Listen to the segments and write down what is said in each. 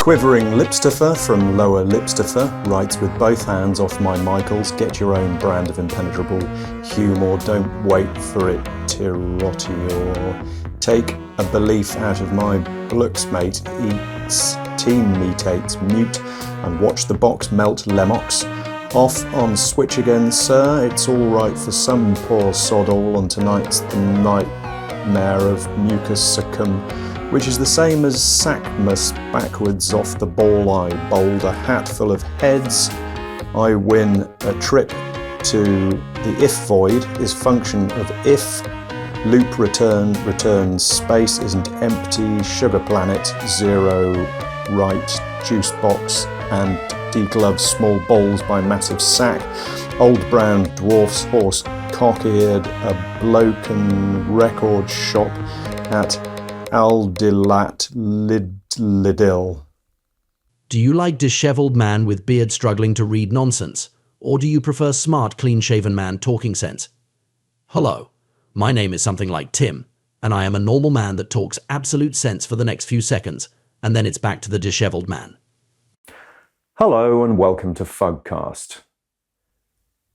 Quivering Lipstuffer from Lower Lipstuffer writes, with both hands off my Michaels, get your own brand of impenetrable humour, don't wait for it to rot or take a belief out of my blooks, mate, eats team mutates mute and watch the box melt lemox. Off on switch again, sir, it's all right for some poor sod all, and tonight's the nightmare of mucus succumb, which is the same as Sackmas backwards off the ball. I bowled a hat full of heads. I win a trip to the if void is function of if loop return space isn't empty, sugar planet, zero, right, juice box, and degloved small bowls by massive sack, old brown dwarf's horse cock-eared, a bloken record shop at Aldilat Lidl. Do you like dishevelled man with beard struggling to read nonsense? Or do you prefer smart, clean-shaven man talking sense? Hello, my name is something like Tim, and I am a normal man that talks absolute sense for the next few seconds, and then it's back to the dishevelled man. Hello and welcome to Fugcast.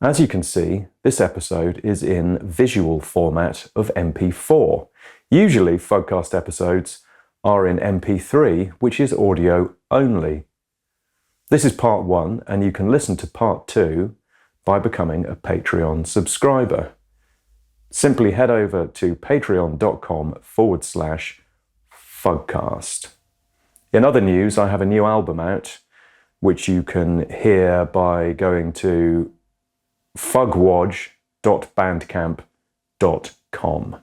As you can see, this episode is in visual format of MP4. Usually, Fugcast episodes are in MP3, which is audio only. This is part 1, and you can listen to part 2 by becoming a Patreon subscriber. Simply head over to patreon.com/Fugcast. In other news, I have a new album out, which you can hear by going to fugwodge.bandcamp.com.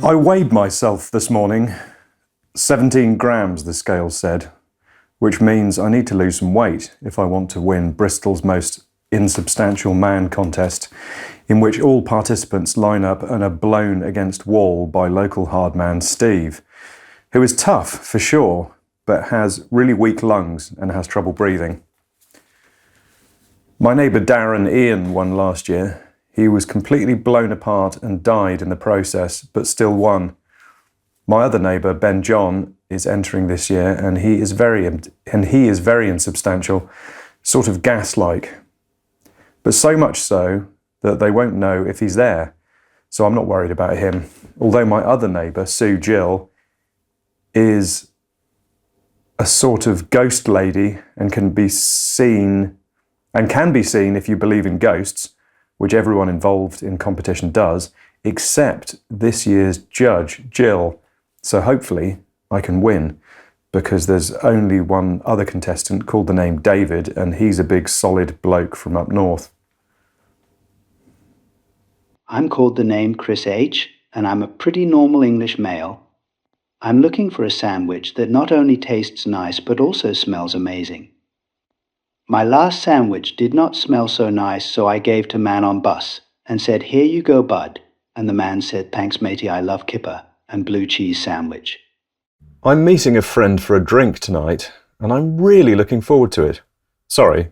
I weighed myself this morning, 17 grams the scale said, which means I need to lose some weight if I want to win Bristol's most insubstantial man contest, in which all participants line up and are blown against wall by local hard man Steve, who is tough for sure, but has really weak lungs and has trouble breathing. My neighbour Darren Ian won last year. He was completely blown apart and died in the process, but still won. My other neighbour, Ben John, is entering this year, and he is very insubstantial, sort of gas-like. But so much so that they won't know if he's there, so I'm not worried about him. Although my other neighbour, Sue Jill, is a sort of ghost lady and can be seen if you believe in ghosts, which everyone involved in competition does, except this year's judge, Jill. So hopefully I can win, because there's only one other contestant called the name David, and he's a big solid bloke from up north. I'm called the name Chris H, and I'm a pretty normal English male. I'm looking for a sandwich that not only tastes nice, but also smells amazing. My last sandwich did not smell so nice, so I gave to man on bus and said, "Here you go, bud." And the man said, "Thanks, matey, I love kipper and blue cheese sandwich." I'm meeting a friend for a drink tonight, and I'm really looking forward to it. Sorry,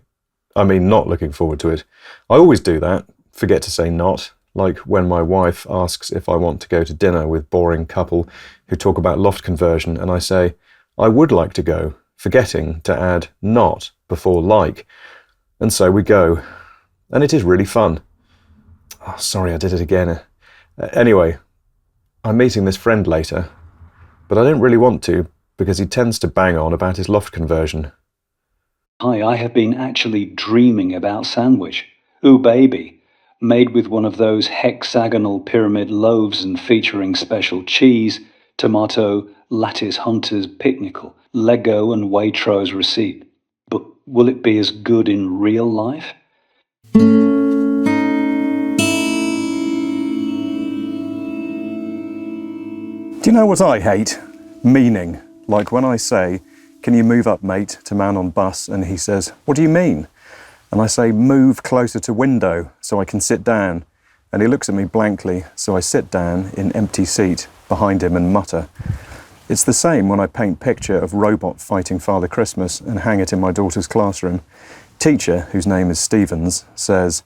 I mean not looking forward to it. I always do that. forget to say not, like when my wife asks if I want to go to dinner with boring couple who talk about loft conversion, and I say, I would like to go, forgetting to add not before like. And so we go. And it is really fun. Oh, sorry, I did it again. Anyway, I'm meeting this friend later, but I don't really want to because he tends to bang on about his loft conversion. Hi, I have been actually dreaming about sandwich. Ooh, baby. Made with one of those hexagonal pyramid loaves and featuring special cheese, tomato, lattice hunter's picnicle, Lego and Waitrose receipt. But will it be as good in real life? Do you know what I hate? Meaning. Like when I say, can you move up, mate, to man on bus, and he says, what do you mean? And I say, move closer to window so I can sit down. And he looks at me blankly, so I sit down in empty seat behind him and mutter. It's the same when I paint picture of robot fighting Father Christmas and hang it in my daughter's classroom. Teacher, whose name is Stevens, says,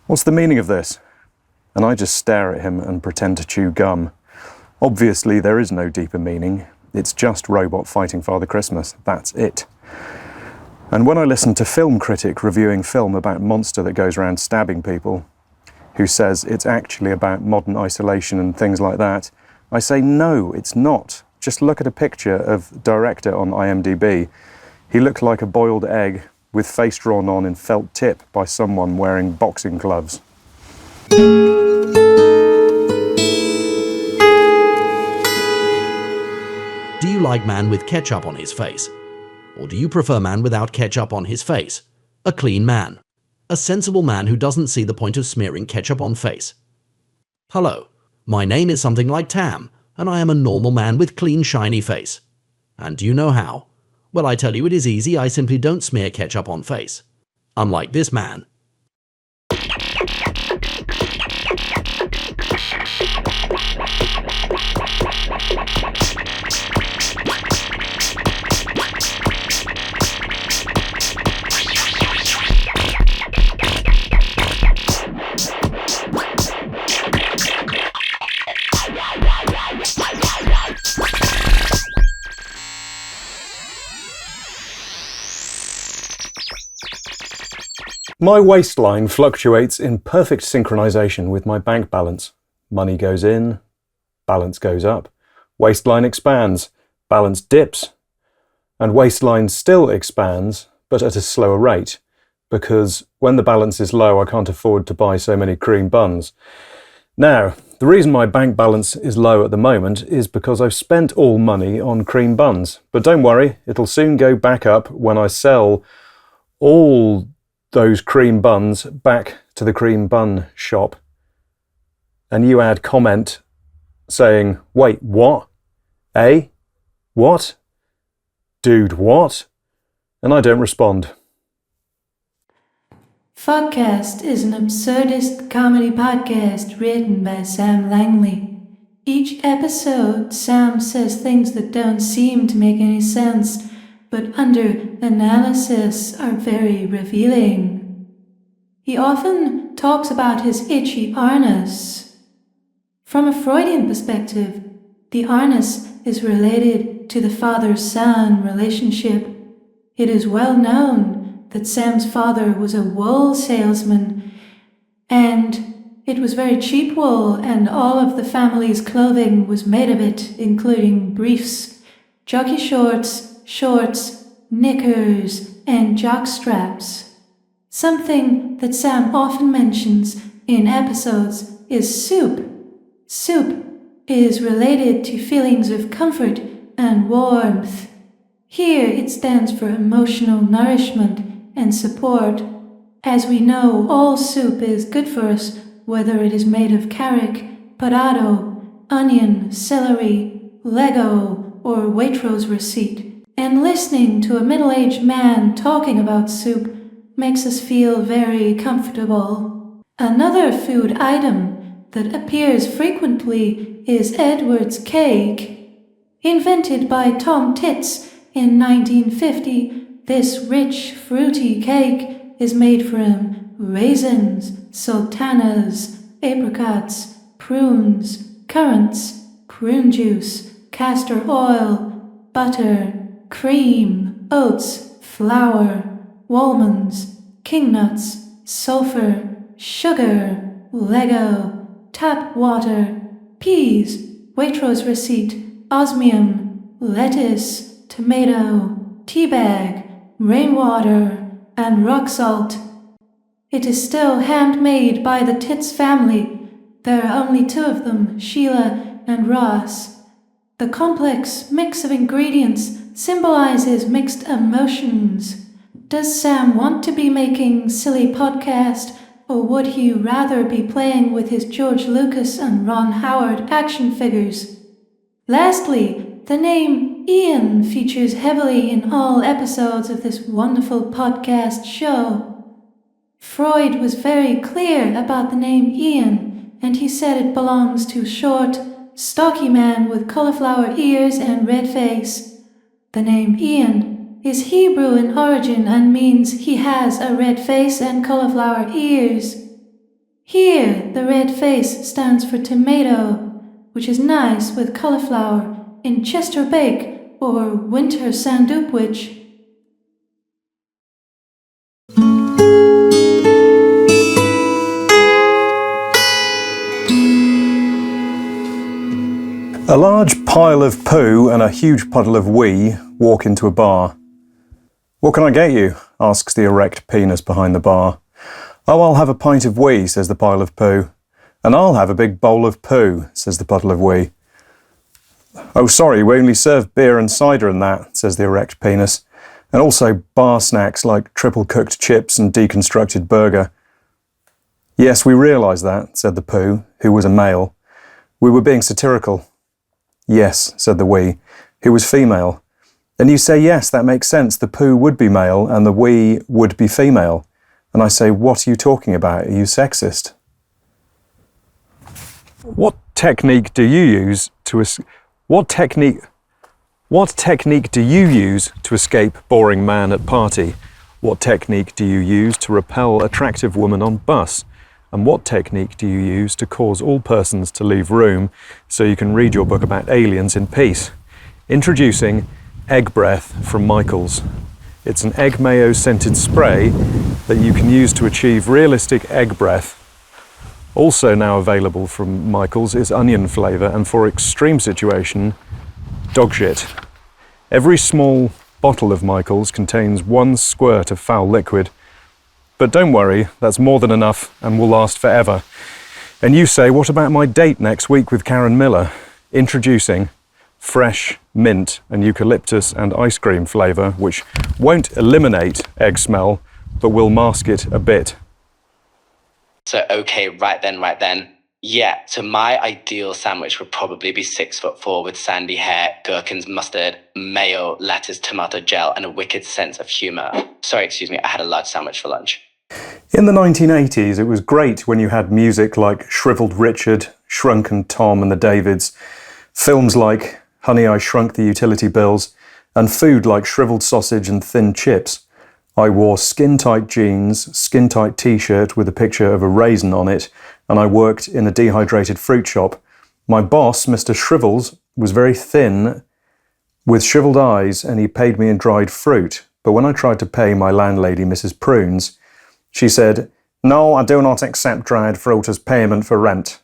what's the meaning of this? And I just stare at him and pretend to chew gum. Obviously, there is no deeper meaning. It's just robot fighting Father Christmas. That's it. And when I listen to film critic reviewing film about monster that goes around stabbing people, who says it's actually about modern isolation and things like that, I say, no, it's not. Just look at a picture of director on IMDb. He looked like a boiled egg with face drawn on in felt tip by someone wearing boxing gloves. Do you like man with ketchup on his face? Or do you prefer man without ketchup on his face? A clean man. A sensible man who doesn't see the point of smearing ketchup on face. Hello, my name is something like Tam, and I am a normal man with clean, shiny face. And do you know how? Well, I tell you, it is easy. I simply don't smear ketchup on face. Unlike this man. My waistline fluctuates in perfect synchronization with my bank balance. Money goes in, balance goes up. Waistline expands, balance dips. And waistline still expands, but at a slower rate, because when the balance is low, I can't afford to buy so many cream buns. Now, the reason my bank balance is low at the moment is because I've spent all money on cream buns. But don't worry, it'll soon go back up when I sell all those cream buns back to the cream bun shop. And you add comment saying, wait, what? Eh? What? Dude, what? And I don't respond. Fuckcast is an absurdist comedy podcast written by Sam Langley. Each episode, Sam says things that don't seem to make any sense, but under analysis are very revealing. He often talks about his itchy arnus. From a Freudian perspective, the arnus is related to the father-son relationship. It is well known that Sam's father was a wool salesman, and it was very cheap wool, and all of the family's clothing was made of it, including briefs, jockey shorts, knickers, and jockstraps. Something that Sam often mentions in episodes is soup. Soup is related to feelings of comfort and warmth. Here it stands for emotional nourishment and support. As we know, all soup is good for us, whether it is made of carrot, potato, onion, celery, Lego, or Waitrose receipt. And listening to a middle-aged man talking about soup makes us feel very comfortable. Another food item that appears frequently is Edward's cake. Invented by Tom Tits in 1950, this rich, fruity cake is made from raisins, sultanas, apricots, prunes, currants, prune juice, castor oil, butter, cream, oats, flour, almonds, king nuts, sulfur, sugar, Lego, tap water, peas, Waitrose receipt, osmium, lettuce, tomato, teabag, rainwater, and rock salt. It is still handmade by the Tits family. There are only 2 of them, Sheila and Ross. The complex mix of ingredients symbolizes mixed emotions. Does Sam want to be making silly podcast, or would he rather be playing with his George Lucas and Ron Howard action figures? Lastly, the name Ian features heavily in all episodes of this wonderful podcast show. Freud was very clear about the name Ian, and he said it belongs to short, stocky man with cauliflower ears and red face. The name Ian is Hebrew in origin and means he has a red face and cauliflower ears. Here, the red face stands for tomato, which is nice with cauliflower in Chester bake or winter sandwich. A large pile of poo and a huge puddle of wee walk into a bar. "What can I get you?" asks the erect penis behind the bar. "Oh, I'll have a pint of wee," says the pile of poo. "And I'll have a big bowl of poo," says the puddle of wee. "Oh, sorry, we only serve beer and cider and that," says the erect penis. "And also bar snacks like triple-cooked chips and deconstructed burger." "Yes, we realise that," said the poo, who was a male. "We were being satirical." "Yes," said the wee, who was female. "And you say, yes, that makes sense, the poo would be male and the wee would be female." And I say, "What are you talking about? Are you sexist?" What technique do you use to escape boring man at party? What technique do you use to repel attractive woman on bus? And what technique do you use to cause all persons to leave room so you can read your book about aliens in peace? Introducing Egg Breath from Michaels. It's an egg mayo scented spray that you can use to achieve realistic egg breath. Also now available from Michaels is onion flavour, and for extreme situation, dog shit. Every small bottle of Michaels contains 1 squirt of foul liquid. But don't worry, that's more than enough and will last forever. And you say, what about my date next week with Karen Miller? Introducing fresh mint and eucalyptus and ice cream flavour, which won't eliminate egg smell, but will mask it a bit. So, okay, right then. Yeah, so my ideal sandwich would probably be 6'4" with sandy hair, gherkins, mustard, mayo, lettuce, tomato gel, and a wicked sense of humour. Sorry, excuse me, I had a large sandwich for lunch. In the 1980s, it was great when you had music like Shrivelled Richard, Shrunken Tom and the Davids, films like Honey, I Shrunk the Utility Bills, and food like shrivelled sausage and thin chips. I wore skin-tight jeans, skin-tight t-shirt with a picture of a raisin on it, and I worked in a dehydrated fruit shop. My boss, Mr. Shrivels, was very thin, with shrivelled eyes, and he paid me in dried fruit. But when I tried to pay my landlady, Mrs. Prunes, she said, "No, I do not accept dried fruit as payment for rent."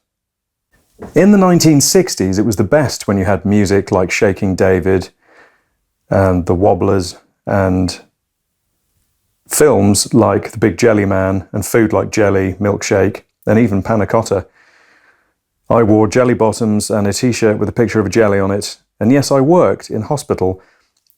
In the 1960s, it was the best when you had music like Shaking David and The Wobblers and films like The Big Jelly Man and food like jelly, milkshake, and even panna cotta. I wore jelly bottoms and a t-shirt with a picture of a jelly on it. And yes, I worked in hospital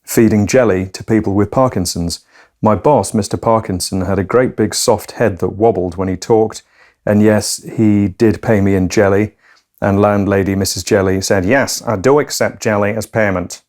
feeding jelly to people with Parkinson's. My boss, Mr. Parkinson, had a great big soft head that wobbled when he talked. And yes, he did pay me in jelly. And landlady Mrs. Jelly said, "Yes, I do accept jelly as payment."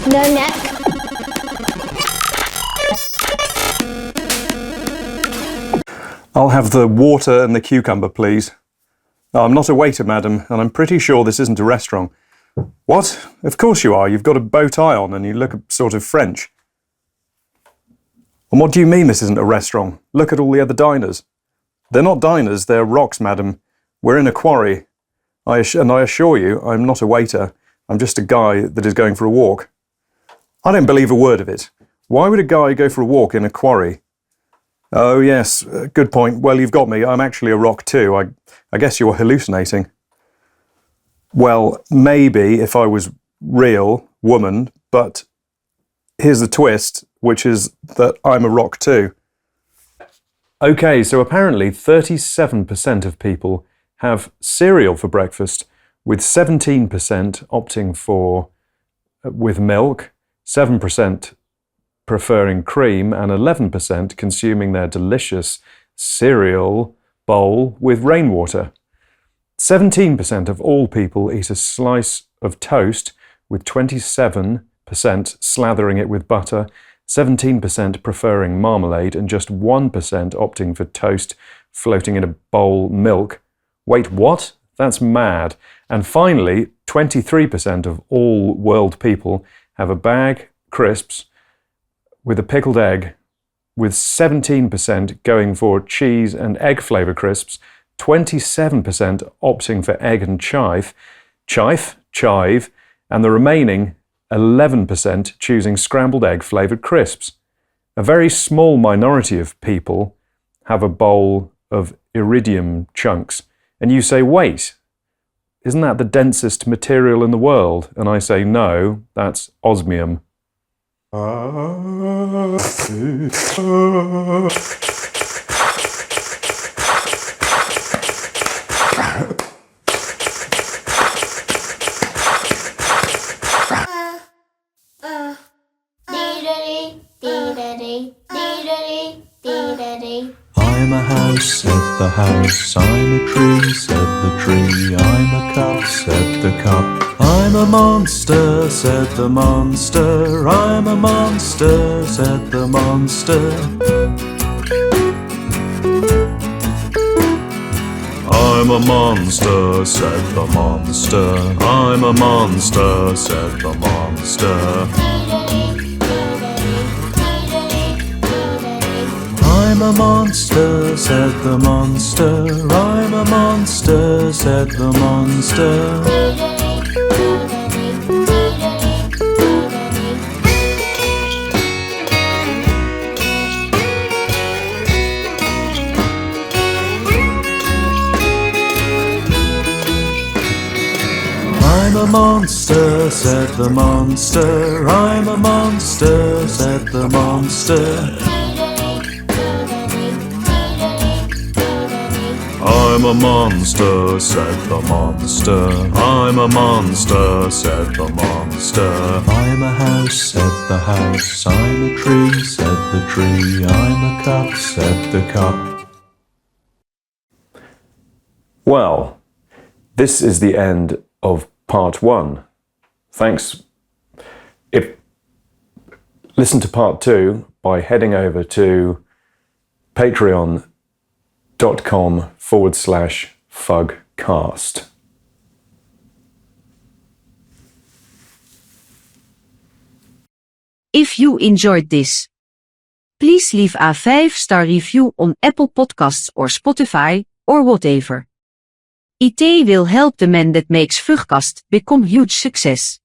No neck. I'll have the water and the cucumber, please. Oh, I'm not a waiter, madam, and I'm pretty sure this isn't a restaurant. What? Of course you are. You've got a bow tie on and you look sort of French. And what do you mean this isn't a restaurant? Look at all the other diners. They're not diners, they're rocks, madam. We're in a quarry. And I assure you, I'm not a waiter. I'm just a guy that is going for a walk. I don't believe a word of it. Why would a guy go for a walk in a quarry? Oh, yes, good point. Well, you've got me. I'm actually a rock too. I guess you're hallucinating. Well, maybe if I was real woman, but here's the twist, which is that I'm a rock too. Okay, so apparently 37% of people have cereal for breakfast, with 17% opting for with milk, 7% preferring cream, and 11% consuming their delicious cereal bowl with rainwater. 17% of all people eat a slice of toast, with 27% slathering it with butter, 17% preferring marmalade, and just 1% opting for toast floating in a bowl milk. Wait, what? That's mad. And finally, 23% of all world people have a bag crisps with a pickled egg, with 17% going for cheese and egg flavour crisps, 27% opting for egg and chive, and the remaining 11% choosing scrambled egg flavoured crisps. A very small minority of people have a bowl of iridium chunks. And you say, wait, isn't that the densest material in the world? And I say, no, that's osmium. I'm a house, said the house. I'm a tree, said the tree. I'm a cup, said the cup. I'm a monster, said the monster. I'm a monster, said the monster. I'm a monster, said the monster. I'm a monster, said the monster. I'm a monster, said the monster. I'm a monster, said the monster. I'm a monster, said the monster. I'm a monster, said the monster. I'm a monster, said the monster. I'm a monster, said the monster. I'm a house, said the house. I'm a tree, said the tree. I'm a cup, said the cup. Well, this is the end of part one. Thanks. Listen to part two by heading over to patreon.com/fugcast. If you enjoyed this, please leave a 5-star review on Apple Podcasts or Spotify or whatever. IT will help the man that makes Fugcast become huge success.